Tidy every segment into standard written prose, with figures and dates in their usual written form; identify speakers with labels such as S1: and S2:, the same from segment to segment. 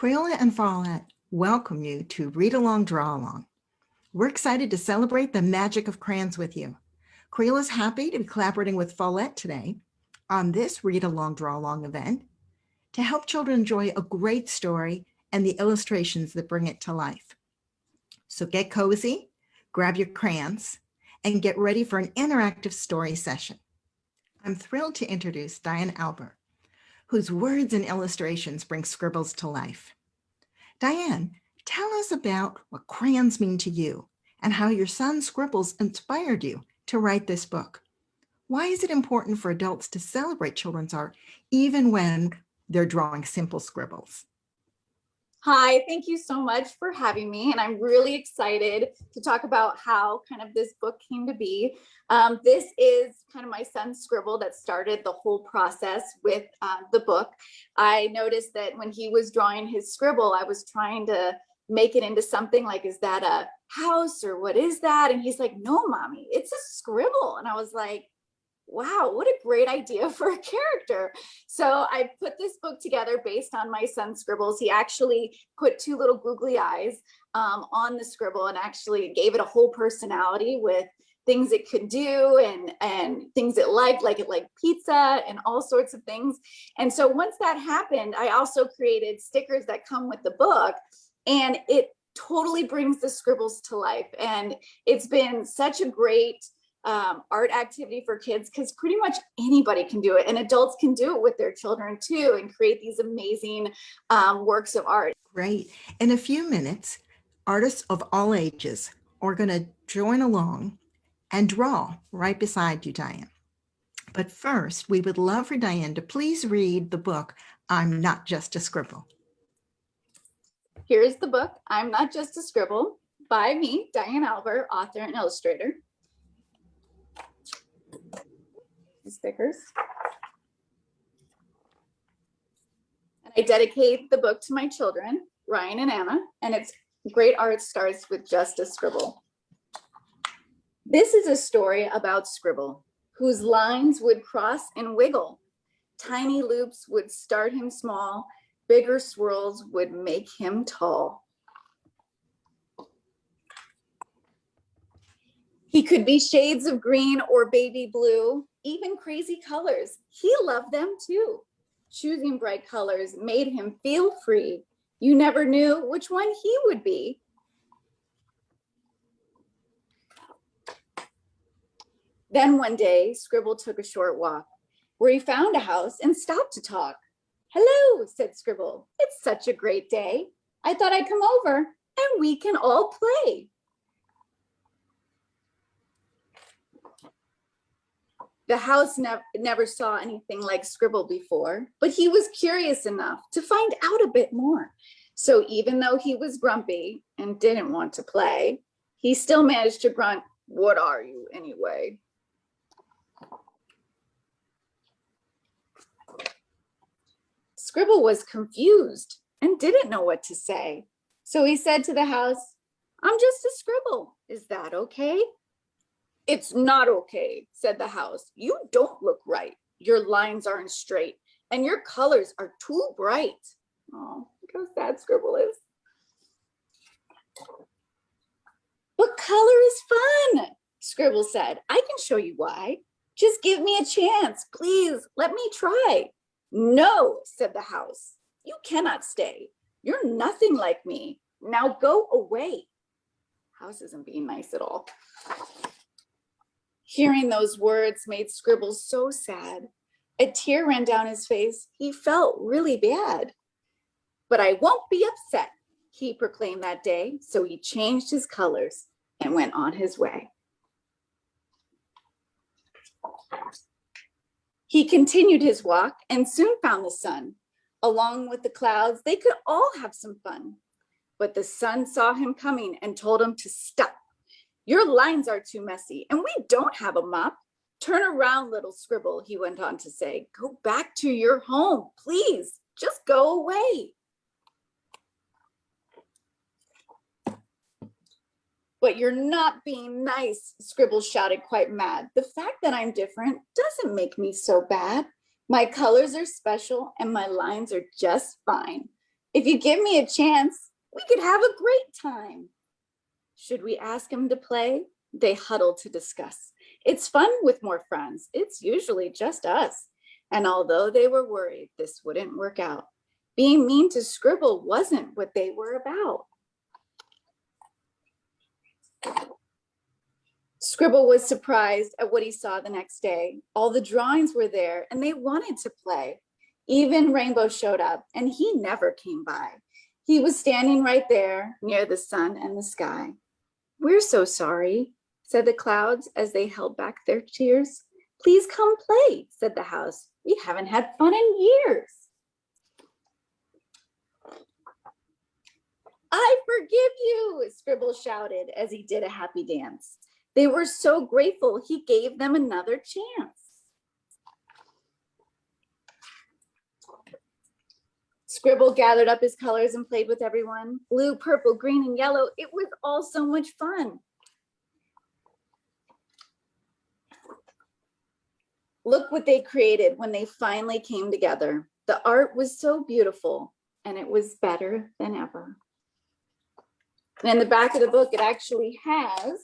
S1: Crayola and Follett welcome you to Read Along, Draw Along. We're excited to celebrate the magic of crayons with you. Crayola is happy to be collaborating with Follett today on this Read Along, Draw Along event to help children enjoy a great story and the illustrations that bring it to life. So get cozy, grab your crayons, and get ready for an interactive story session. I'm thrilled to introduce Diane Albert, whose words and illustrations bring scribbles to life. Diane, tell us about what crayons mean to you and how your son's scribbles inspired you to write this book. Why is it important for adults to celebrate children's art even when they're drawing simple scribbles?
S2: Hi, thank you so much for having me. And I'm really excited to talk about how kind of this book came to be. This is kind of my son's scribble that started the whole process with the book. I noticed that when he was drawing his scribble, I was trying to make it into something like, is that a house or what is that? And he's like, no, mommy, it's a scribble. And I was like, wow, what a great idea for a character. So I put this book together based on my son's scribbles. He actually put two little googly eyes on the scribble and actually gave it a whole personality with things it could do and things it liked, like it liked pizza and all sorts of things. And so once that happened, I also created stickers that come with the book, and it totally brings the scribbles to life. And it's been such a great art activity for kids, because pretty much anybody can do it, and adults can do it with their children too, and create these amazing works of art.
S1: Great. In a few minutes, artists of all ages are going to join along and draw right beside you, Diane. But first, we would love for Diane to please read the book, I'm Not Just a Scribble.
S2: Here's the book, I'm Not Just a Scribble, by me, Diane Albert, author and illustrator. Stickers. And I dedicate the book to my children, Ryan and Anna, and its great art starts with just a scribble. This is a story about scribble, whose lines would cross and wiggle. Tiny loops would start him small, bigger swirls would make him tall. He could be shades of green or baby blue, even crazy colors. He loved them too. Choosing bright colors made him feel free. You never knew which one he would be. Then one day, Scribble took a short walk where he found a house and stopped to talk. Hello, said Scribble. It's such a great day. I thought I'd come over and we can all play. The house never saw anything like Scribble before, but he was curious enough to find out a bit more. So even though he was grumpy and didn't want to play, he still managed to grunt, "What are you anyway?" Scribble was confused and didn't know what to say. So he said to the house, "I'm just a scribble. Is that okay?" "It's not okay," said the house. "You don't look right. Your lines aren't straight and your colors are too bright." Oh, look how sad Scribble is. "But color is fun," Scribble said. "I can show you why. Just give me a chance. Please let me try." "No," said the house. "You cannot stay. You're nothing like me. Now go away." House isn't being nice at all. Hearing those words made Scribble so sad. A tear ran down his face. He felt really bad. "But I won't be upset," he proclaimed that day. So he changed his colors and went on his way. He continued his walk and soon found the sun. Along with the clouds, they could all have some fun. But the sun saw him coming and told him to stop. "Your lines are too messy and we don't have a mop. Turn around, little Scribble," he went on to say. "Go back to your home, please. Just go away." "But you're not being nice," Scribble shouted, quite mad. "The fact that I'm different doesn't make me so bad. My colors are special and my lines are just fine. If you give me a chance, we could have a great time. Should we ask him to play? They huddled to discuss. It's fun with more friends. It's usually just us. And although they were worried this wouldn't work out, being mean to Scribble wasn't what they were about. Scribble was surprised at what he saw the next day. All the drawings were there and they wanted to play. Even Rainbow showed up and he never came by. He was standing right there near the sun and the sky. We're so sorry, said the clouds as they held back their tears. Please come play, said the house. We haven't had fun in years. I forgive you, Scribble shouted as he did a happy dance. They were so grateful he gave them another chance. Scribble gathered up his colors and played with everyone. Blue, purple, green, and yellow. It was all so much fun. Look what they created when they finally came together. The art was so beautiful and it was better than ever. And in the back of the book, it actually has,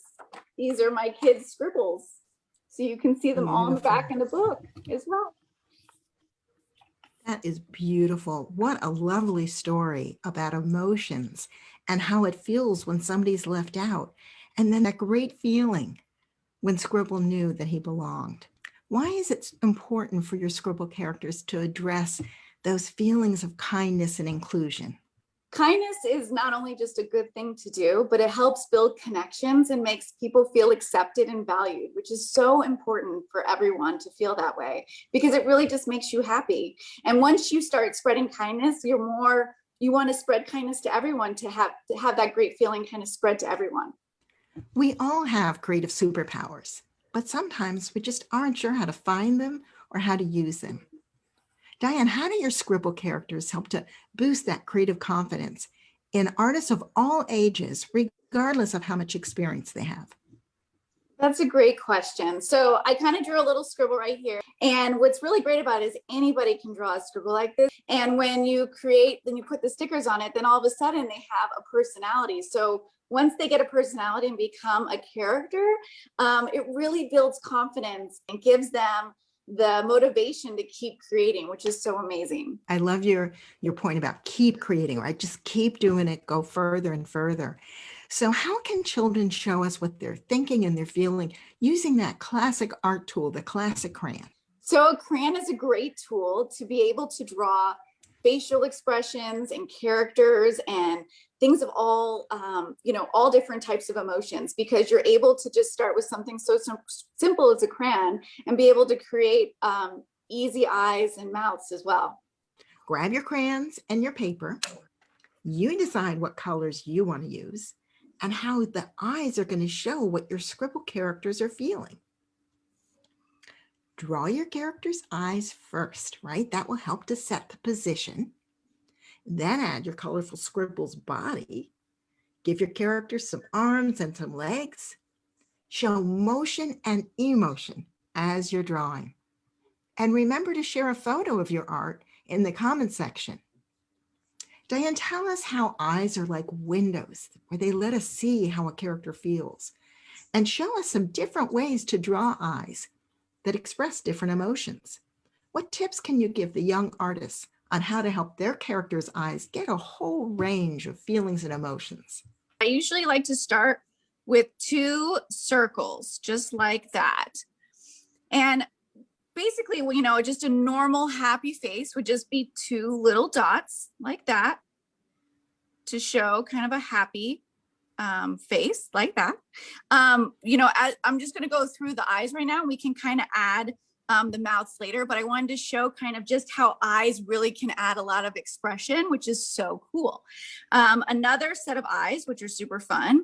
S2: these are my kids' scribbles. So you can see them all in the back of the book as well.
S1: That is beautiful. What a lovely story about emotions and how it feels when somebody's left out. And then that great feeling when Scribble knew that he belonged. Why is it important for your Scribble characters to address those feelings of kindness and inclusion?
S2: Kindness is not only just a good thing to do, but it helps build connections and makes people feel accepted and valued, which is so important for everyone to feel that way because it really just makes you happy. And once you start spreading kindness, you want to spread kindness to everyone to have that great feeling kind of spread to everyone.
S1: We all have creative superpowers, but sometimes we just aren't sure how to find them or how to use them. Diane, how do your Scribble characters help to boost that creative confidence in artists of all ages, regardless of how much experience they have?
S2: That's a great question. So I kind of drew a little scribble right here. And what's really great about it is anybody can draw a scribble like this. And when you create, then you put the stickers on it, then all of a sudden they have a personality. So once they get a personality and become a character, it really builds confidence and gives them the motivation to keep creating, which is so amazing.
S1: I love your point about keep creating, right? Just keep doing it, go further and further. So how can children show us what they're thinking and they're feeling using that classic art tool, the classic crayon?
S2: So a crayon is a great tool to be able to draw facial expressions and characters and things of all, all different types of emotions, because you're able to just start with something so simple as a crayon and be able to create easy eyes and mouths as well.
S1: Grab your crayons and your paper. You decide what colors you want to use and how the eyes are going to show what your Scribble characters are feeling. Draw your character's eyes first, right? That will help to set the position. Then add your colorful Scribble's body. Give your character some arms and some legs. Show motion and emotion as you're drawing. And remember to share a photo of your art in the comment section. Diane, tell us how eyes are like windows, where they let us see how a character feels. And show us some different ways to draw eyes that express different emotions. What tips can you give the young artists on how to help their characters' eyes get a whole range of feelings and emotions?
S2: I usually like to start with 2 circles, just like that. And basically, just a normal happy face would just be 2 little dots like that to show kind of a happy face like that. I'm just going to go through the eyes right now. We can kind of add the mouths later, but I wanted to show kind of just how eyes really can add a lot of expression, which is so cool. Another set of eyes, which are super fun,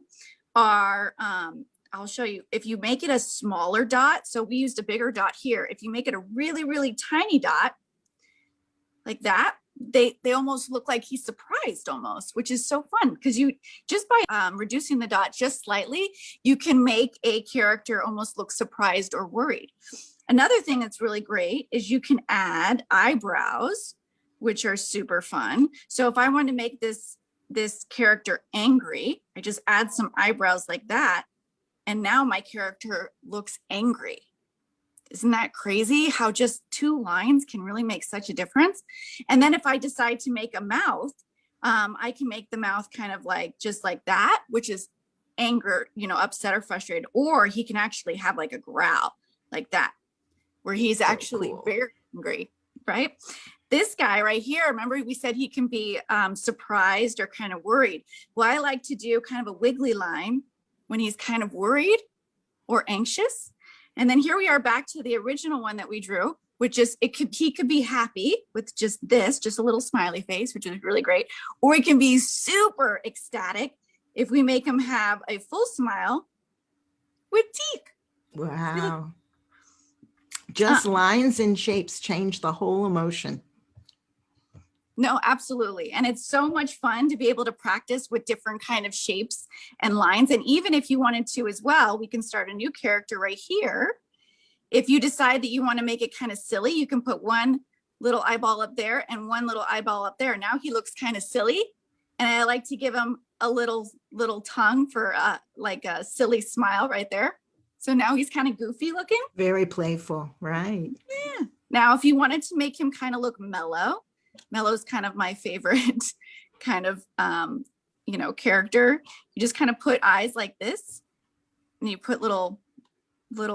S2: are, I'll show you, if you make it a smaller dot, so we used a bigger dot here. If you make it a really, really tiny dot like that, they almost look like he's surprised almost, which is so fun because you just by reducing the dot just slightly, you can make a character almost look surprised or worried. Another thing that's really great is you can add eyebrows which are super fun. So if I want to make this character angry, I just add some eyebrows like that. And now my character looks angry. Isn't that crazy how just 2 lines can really make such a difference? And then if I decide to make a mouth, I can make the mouth kind of like just like that, which is anger, you know, upset or frustrated. Or he can actually have like a growl like that, where he's actually very angry, right? This guy right here, remember we said he can be surprised or kind of worried. Well, I like to do kind of a wiggly line when he's kind of worried or anxious. And then here we are back to the original one that we drew, which is he could be happy with just a little smiley face, which is really great. Or he can be super ecstatic if we make him have a full smile with teeth.
S1: Wow. Just lines and shapes change the whole emotion.
S2: No, absolutely. And it's so much fun to be able to practice with different kind of shapes and lines. And even if you wanted to as well, we can start a new character right here. If you decide that you want to make it kind of silly, you can put one little eyeball up there and one little eyeball up there. Now he looks kind of silly. And I like to give him a little tongue for like a silly smile right there. So now he's kind of goofy looking. Very
S1: playful, right?
S2: Yeah. Now, if you wanted to make him kind of look mellow, Mellow's kind of my favorite kind of, you know, character. You just kind of put eyes like this and you put little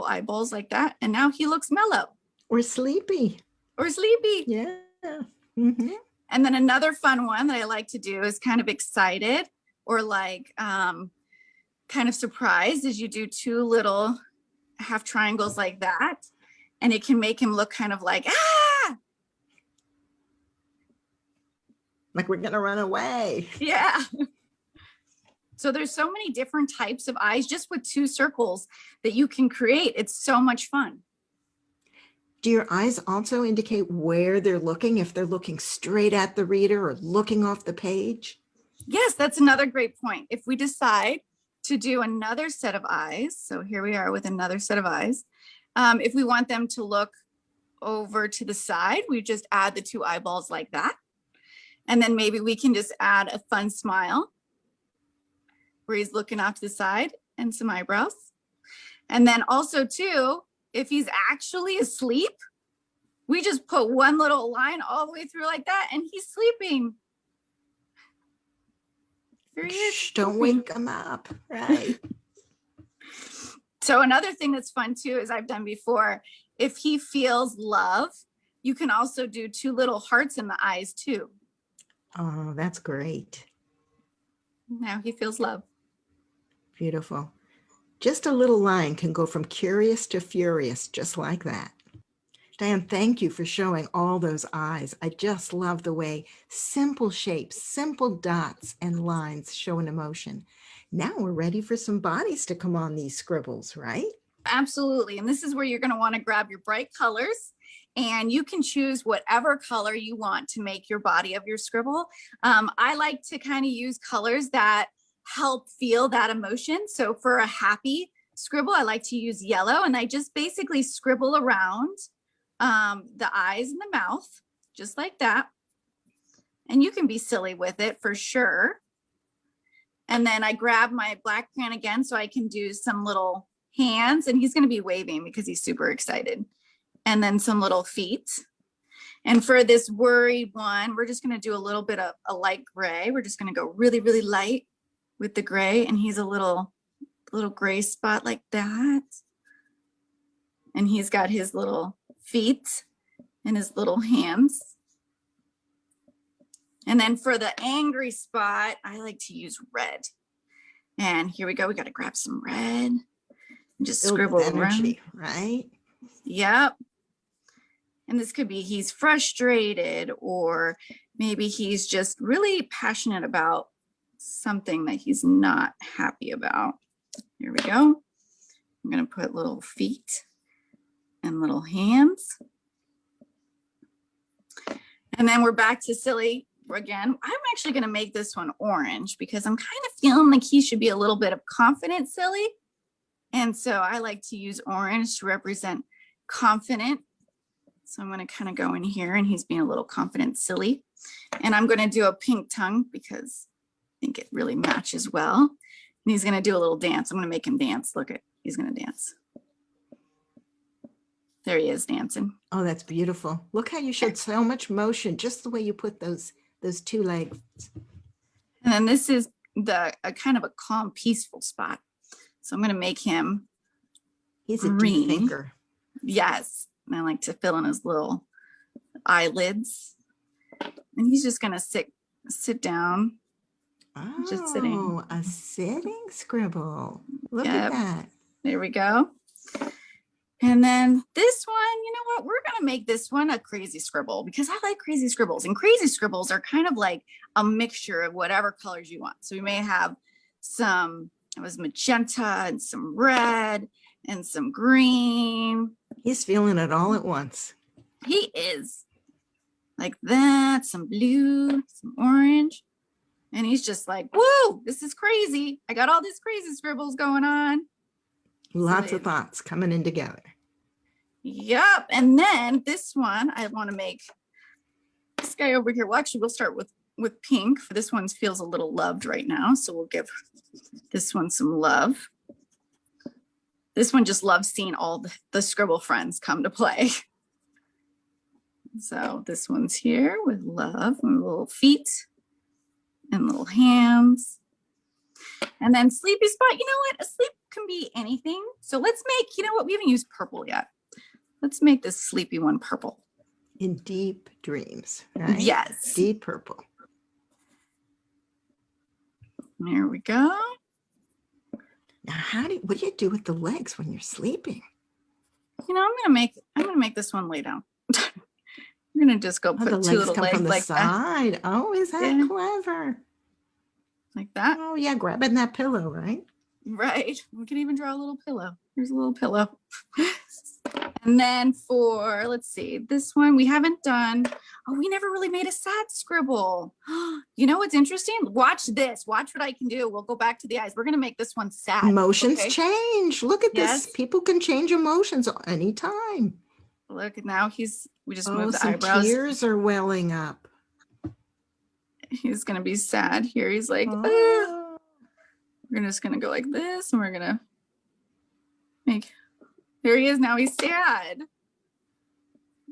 S2: eyeballs like that. And now he looks mellow.
S1: Or sleepy.
S2: Yeah.
S1: Mm-hmm.
S2: And then another fun one that I like to do is kind of excited or like kind of surprised, is you do 2 little half triangles like that. And it can make him look kind of like,
S1: like we're gonna run away.
S2: Yeah. So there's so many different types of eyes just with 2 circles that you can create. It's so much fun.
S1: Do your eyes also indicate where they're looking, if they're looking straight at the reader or looking off the page?
S2: Yes, that's another great point. If we decide to do another set of eyes, so here we are with another set of eyes. If we want them to look over to the side, we just add the 2 eyeballs like that. And then maybe we can just add a fun smile where he's looking off to the side and some eyebrows. And then also too, if he's actually asleep, we just put one little line all the way through like that and he's sleeping.
S1: Shh, don't wake him up, right?
S2: So another thing that's fun too, as I've done before, if he feels love, you can also do 2 little hearts in the eyes too.
S1: Oh, that's great.
S2: Now he feels love.
S1: Beautiful. Just a little line can go from curious to furious, just like that. Diane, thank you for showing all those eyes. I just love the way simple shapes, simple dots and lines show an emotion. Now we're ready for some bodies to come on these scribbles, right?
S2: Absolutely. And this is where you're going to want to grab your bright colors. And you can choose whatever color you want to make your body of your scribble. I like to kind of use colors that help feel that emotion. So for a happy scribble, I like to use yellow, and I just basically scribble around the eyes and the mouth, just like that. And you can be silly with it for sure. And then I grab my black crayon again so I can do some little hands, and he's going to be waving because he's super excited. And then some little feet. And for this worried one, we're just going to do a little bit of a light gray. We're just going to go really, really light with the gray. And he's a little gray spot like that. And he's got his little feet and his little hands. And then for the angry spot, I like to use red. And here we go. We got to grab some red and just scribble energy,
S1: right?
S2: Yep. And this could be he's frustrated, or maybe he's just really passionate about something that he's not happy about. Here we go. I'm going to put little feet and little hands. And then we're back to silly again. I'm actually going to make this one orange because I'm kind of feeling like he should be a little bit of confident silly. And so I like to use orange to represent confident So I'm going to kind of go in here, and he's being a little confident silly. And I'm going to do a pink tongue because I think it really matches well. And he's going to do a little dance. I'm going to make him dance. Look at, he's going to dance. There he is dancing.
S1: Oh, that's beautiful. Look how you showed so much motion, just the way you put those two legs.
S2: And then this is a kind of a calm, peaceful spot. So I'm going to make him
S1: He's a
S2: green.
S1: deep thinker.
S2: Yes. And I like to fill in his little eyelids. And he's just going to sit down.
S1: Oh,
S2: Just sitting.
S1: A sitting scribble. Look
S2: Yep.
S1: at that.
S2: There we go. And then this one, you know what? We're going to make this one a crazy scribble because I like crazy scribbles. And crazy scribbles are kind of like a mixture of whatever colors you want. So we may have some, it was magenta and some red and some green.
S1: He's feeling it all at once.
S2: He is. Like that, some blue, some orange. And he's just like, whoa, this is crazy. I got all these crazy scribbles going on.
S1: Lots of thoughts coming in together.
S2: Yep. And then this one, I want to make this guy over here. Well, actually, we'll start with pink. For this one feels a little loved right now. So we'll give this one some love. This one just loves seeing all the scribble friends come to play. So this one's here with love and little feet and little hands. And then sleepy spot, you know what? A sleep can be anything. So let's make, you know what? We haven't used purple yet. Let's make this sleepy one purple.
S1: In deep dreams, right?
S2: Yes.
S1: Deep purple.
S2: There we go.
S1: Now, what do you do with the legs when you're sleeping?
S2: You know, I'm gonna make this one lay down. I'm gonna just go put
S1: The
S2: two
S1: legs
S2: little
S1: come
S2: legs
S1: from the
S2: like
S1: side.
S2: that.
S1: Oh, is that
S2: Yeah.
S1: clever?
S2: Like that.
S1: Oh, yeah, grabbing that pillow, right?
S2: Right. We can even draw a little pillow. Here's a little pillow. And then for, let's see, this one we haven't done. Oh, we never really made a sad scribble. You know what's interesting? Watch this. Watch what I can do. We'll go back to the eyes. We're going to make this one sad.
S1: Emotions
S2: okay?
S1: change. Look at
S2: Yes.
S1: this. People can change emotions anytime.
S2: Look, now we just moved the
S1: some
S2: eyebrows.
S1: tears are welling up.
S2: He's going to be sad here. He's like, "Ah."
S1: Oh.
S2: We're just going to go like this, and we're going to make, there he is. Now he's sad.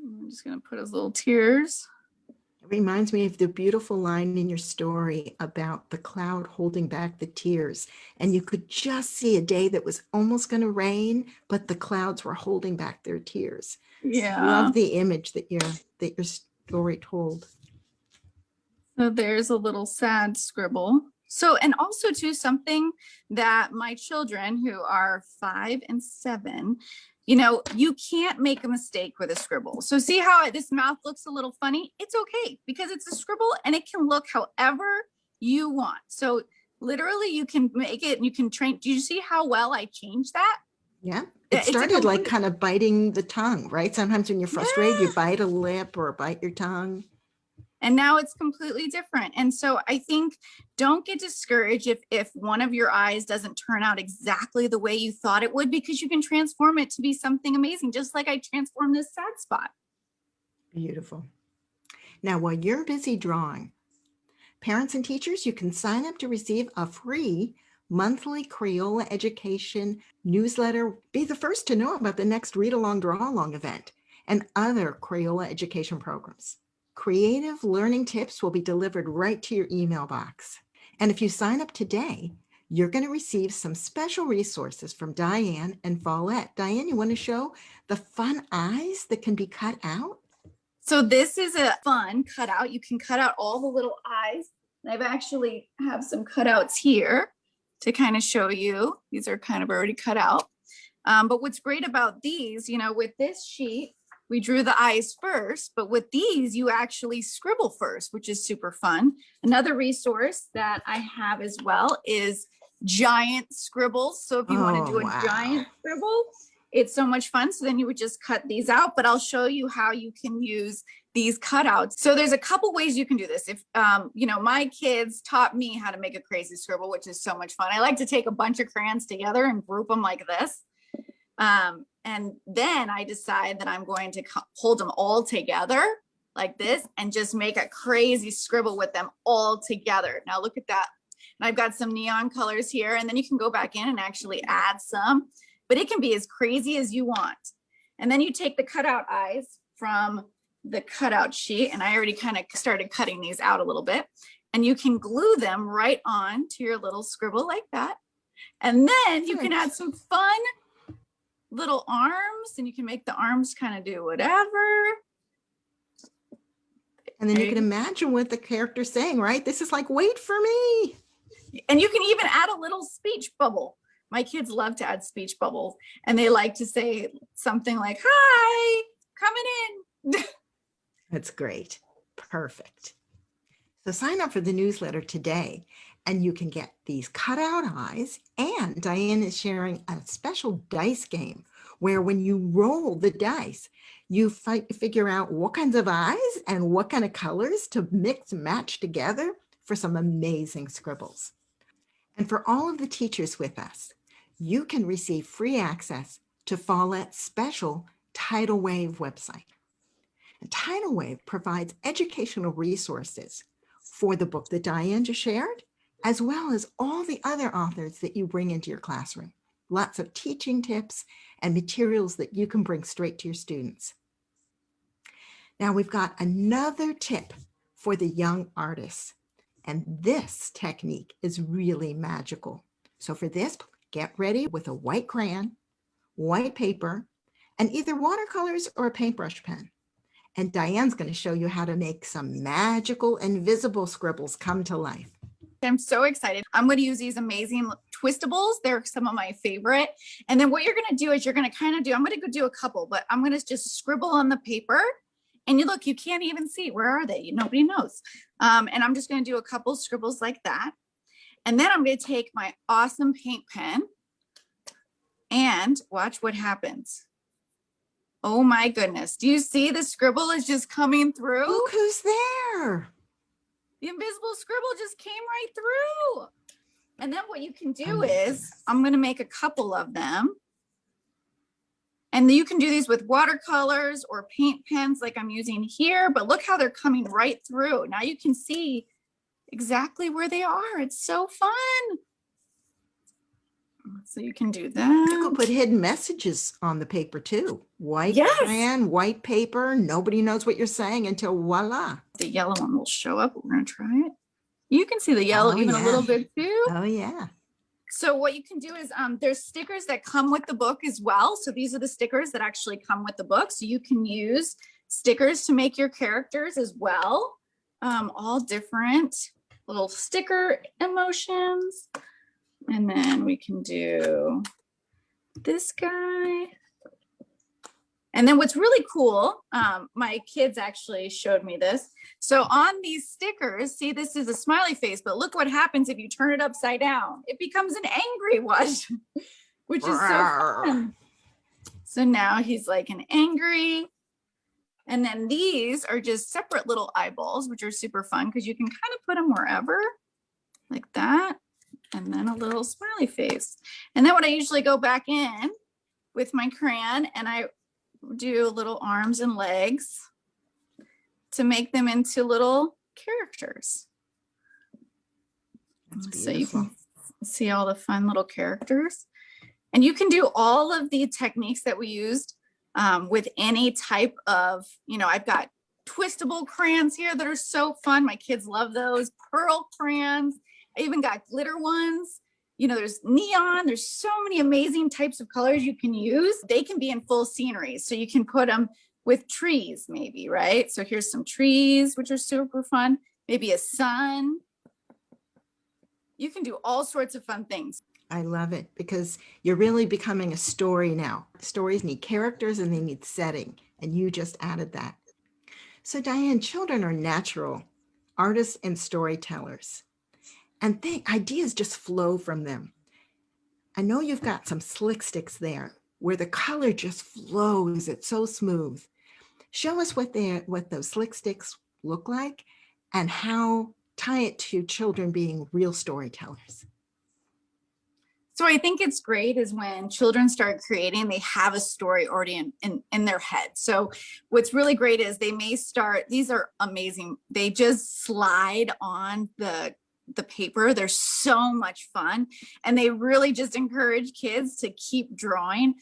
S2: I'm just going to put his little tears.
S1: It reminds me of the beautiful line in your story about the cloud holding back the tears. And you could just see a day that was almost going to rain, but the clouds were holding back their tears.
S2: Yeah.
S1: I love the image that your story told.
S2: So there's a little sad scribble. So, and also too, something that my children who are 5 and 7, you know, you can't make a mistake with a scribble. So see how this mouth looks a little funny? It's okay because it's a scribble and it can look however you want. So literally you can make it and you can train. Do you see how well I changed that?
S1: Yeah. It started like kind of biting the tongue, right? Sometimes when you're frustrated, you bite a lip or bite your tongue.
S2: And now it's completely different. And so I think don't get discouraged if one of your eyes doesn't turn out exactly the way you thought it would, because you can transform it to be something amazing, just like I transformed this sad spot.
S1: Beautiful. Now, while you're busy drawing, parents and teachers, you can sign up to receive a free monthly Crayola education newsletter. Be the first to know about the next Read Along Draw Along event and other Crayola education programs. Creative learning tips will be delivered right to your email box. And if you sign up today, you're going to receive some special resources from Diane and Follette. Diane, you want to show the fun eyes that can be cut out?
S2: So this is a fun cutout. You can cut out all the little eyes. And I've actually have some cutouts here to kind of show you. These are kind of already cut out. But what's great about these, you know, with this sheet, we drew the eyes first, but with these, you actually scribble first, which is super fun. Another resource that I have as well is giant scribbles. So if you want to do a giant scribble, it's so much fun. So then you would just cut these out, but I'll show you how you can use these cutouts. So there's a couple ways you can do this. If, you know, my kids taught me how to make a crazy scribble, which is so much fun. I like to take a bunch of crayons together and group them like this. And then I decide that I'm going to hold them all together like this and just make a crazy scribble with them all together. Now look at that. And I've got some neon colors here, and then you can go back in and actually add some, but it can be as crazy as you want. And then you take the cutout eyes from the cutout sheet, and I already kind of started cutting these out a little bit, and you can glue them right on to your little scribble like that. And then you can add some fun little arms, and you can make the arms kind of do whatever.
S1: And then you can imagine what the character's saying, right? This is like, wait for me.
S2: And you can even add a little speech bubble. My kids love to add speech bubbles, and they like to say something like, hi, coming in.
S1: That's great. Perfect. So sign up for the newsletter today, and you can get these cutout eyes. And Diane is sharing a special dice game where when you roll the dice, you figure out what kinds of eyes and what kind of colors to mix and match together for some amazing scribbles. And for all of the teachers with us, you can receive free access to Follett's special Tidal Wave website. And Tidal Wave provides educational resources for the book that Diane just shared, as well as all the other authors that you bring into your classroom. Lots of teaching tips and materials that you can bring straight to your students. Now we've got another tip for the young artists, and this technique is really magical. So for this, get ready with a white crayon, white paper, and either watercolors or a paintbrush pen. And Diane's going to show you how to make some magical invisible scribbles come to life.
S2: I'm so excited. I'm going to use these amazing twistables. They're some of my favorite. And then what you're going to do is you're going to kind of do, I'm going to go do a couple, but I'm going to just scribble on the paper. And you look, you can't even see. Where are they? Nobody knows. And I'm just going to do a couple scribbles like that. And then I'm going to take my awesome paint pen and watch what happens. Oh my goodness. Do you see the scribble is just coming through?
S1: Look who's there.
S2: The invisible scribble just came right through. And then what you can do is I'm going to make a couple of them. And you can do these with watercolors or paint pens like I'm using here, but look how they're coming right through. Now you can see exactly where they are. It's so fun. So you can do that.
S1: You could put hidden messages on the paper too. White crayon, white paper. Nobody knows what you're saying until voila.
S2: The yellow one will show up. We're going to try it. You can see the yellow a little bit too.
S1: Oh yeah.
S2: So what you can do is there's stickers that come with the book as well. So these are the stickers that actually come with the book. So you can use stickers to make your characters as well. All different little sticker emotions. And then we can do this guy. And then what's really cool, my kids actually showed me this. So on these stickers, see, this is a smiley face, but look what happens if you turn it upside down. It becomes an angry one, which is so fun. So now he's like an angry. And then these are just separate little eyeballs, which are super fun because you can kind of put them wherever, like that. And then a little smiley face. And then what I usually go back in with my crayon and I do little arms and legs to make them into little characters. So you can see all the fun little characters. And you can do all of the techniques that we used with any type of, I've got twistable crayons here that are so fun. My kids love those. Pearl crayons. I even got glitter ones. There's neon. There's so many amazing types of colors you can use. They can be in full scenery. So you can put them with trees maybe, right? So here's some trees, which are super fun. Maybe a sun. You can do all sorts of fun things.
S1: I love it because you're really becoming a story now. Stories need characters and they need setting. And you just added that. So Diane, children are natural artists and storytellers. And ideas just flow from them. I know you've got some slick sticks there where the color just flows. It's so smooth. Show us what those slick sticks look like and how tie it to children being real storytellers.
S2: So I think it's great is when children start creating, they have a story already in their head. So what's really great is they may start, these are amazing. They just slide on the paper. They're so much fun. And they really just encourage kids to keep drawing.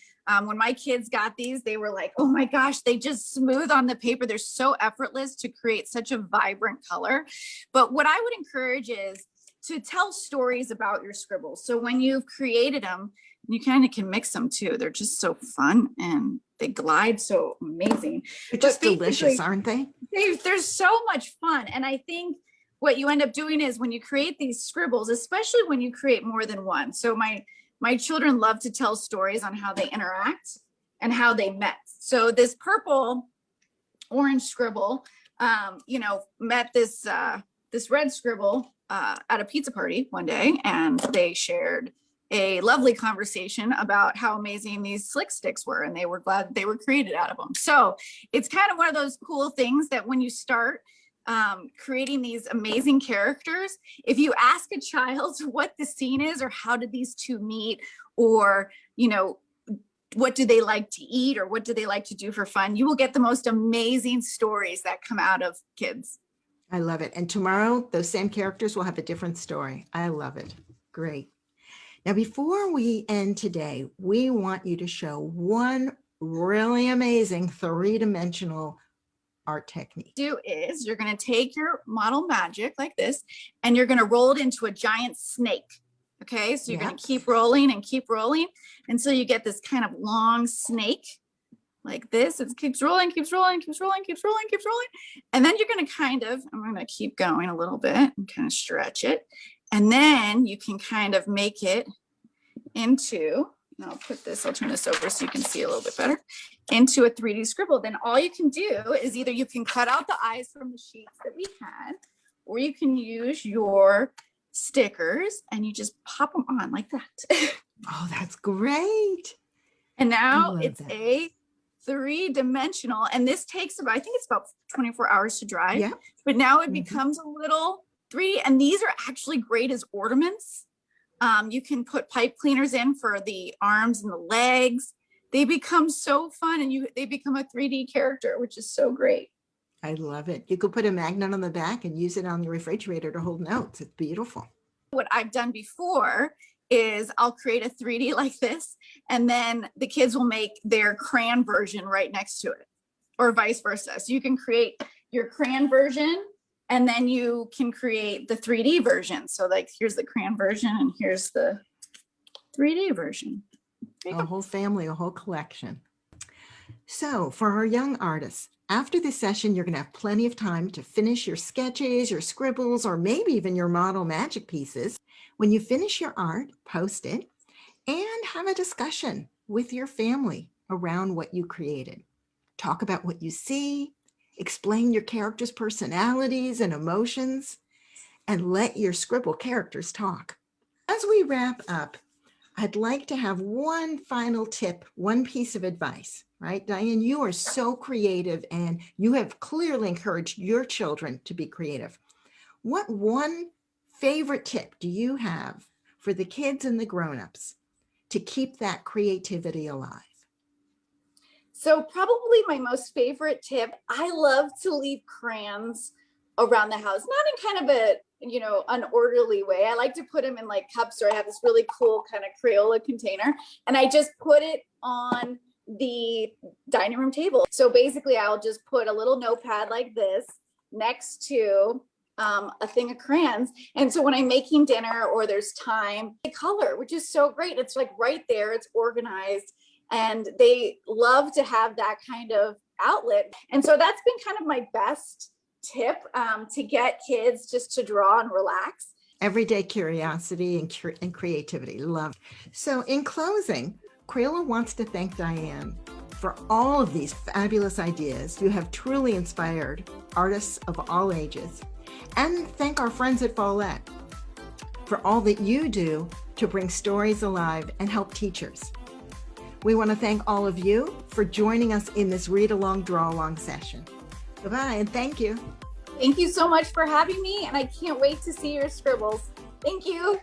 S2: When my kids got these, they were like, oh my gosh, they just smooth on the paper. They're so effortless to create such a vibrant color. But what I would encourage is to tell stories about your scribbles. So when you've created them, you kind of can mix them too. They're just so fun and they glide so amazing.
S1: They're just delicious, aren't they?
S2: They're so much fun. And I think what you end up doing is when you create these scribbles, especially when you create more than one. So my children love to tell stories on how they interact and how they met. So this purple orange scribble, met this red scribble at a pizza party one day, and they shared a lovely conversation about how amazing these slick sticks were, and they were glad they were created out of them. So it's kind of one of those cool things that when you start creating these amazing characters, if you ask a child what the scene is, or how did these two meet, or what do they like to eat, or what do they like to do for fun, you will get the most amazing stories that come out of kids.
S1: I love it. And tomorrow, those same characters will have a different story. I love it. Great. Now, before we end today, we want you to show one really amazing three-dimensional art technique.
S2: Do is you're going to take your model magic like this, and you're going to roll it into a giant snake. Okay, so you're going to keep rolling and keep rolling until you get this kind of long snake like this. It keeps rolling, keeps rolling, keeps rolling, keeps rolling, keeps rolling. And then you're going to I'm going to keep going a little bit and kind of stretch it. And then you can kind of make it into, and I'll turn this over so you can see a little bit better, into a 3D scribble. Then all you can do is either you can cut out the eyes from the sheets that we had, or you can use your stickers and you just pop them on like that.
S1: Oh, that's great.
S2: And now it's a 3-dimensional, and this takes I think it's about 24 hours to dry. Yeah. But now it becomes a little 3D, and these are actually great as ornaments. You can put pipe cleaners in for the arms and the legs. They become so fun, and they become a 3D character, which is so great.
S1: I love it. You could put a magnet on the back and use it on the refrigerator to hold notes. It's beautiful.
S2: What I've done before is I'll create a 3D like this, and then the kids will make their crayon version right next to it, or vice versa. So you can create your crayon version, and then you can create the 3D version. So like, here's the crayon version, and here's the 3D version.
S1: A whole family, a whole collection. So for our young artists, after this session, you're going to have plenty of time to finish your sketches, your scribbles, or maybe even your model magic pieces. When you finish your art, post it and have a discussion with your family around what you created. Talk about what you see, explain your characters' personalities and emotions, and let your scribble characters talk. As we wrap up, I'd like to have one final tip, one piece of advice, right? Diane, you are so creative, and you have clearly encouraged your children to be creative. What one favorite tip do you have for the kids and the grown-ups to keep that creativity alive?
S2: So probably my most favorite tip, I love to leave crayons around the house, not in kind of a, unorderly way. I like to put them in like cups, or I have this really cool kind of Crayola container, and I just put it on the dining room table. So basically I'll just put a little notepad like this next to a thing of crayons. And so when I'm making dinner or there's time, they color, which is so great. It's like right there, it's organized, and they love to have that kind of outlet. And so that's been kind of my best tip to get kids just to draw and relax.
S1: Everyday curiosity and creativity. Love. So in closing, Crayola wants to thank Diane for all of these fabulous ideas. You have truly inspired artists of all ages. And thank our friends at Follett for all that you do to bring stories alive and help teachers. We want to thank all of you for joining us in this Read Along, Draw Along session. Goodbye, and thank you.
S2: Thank you so much for having me, and I can't wait to see your scribbles. Thank you.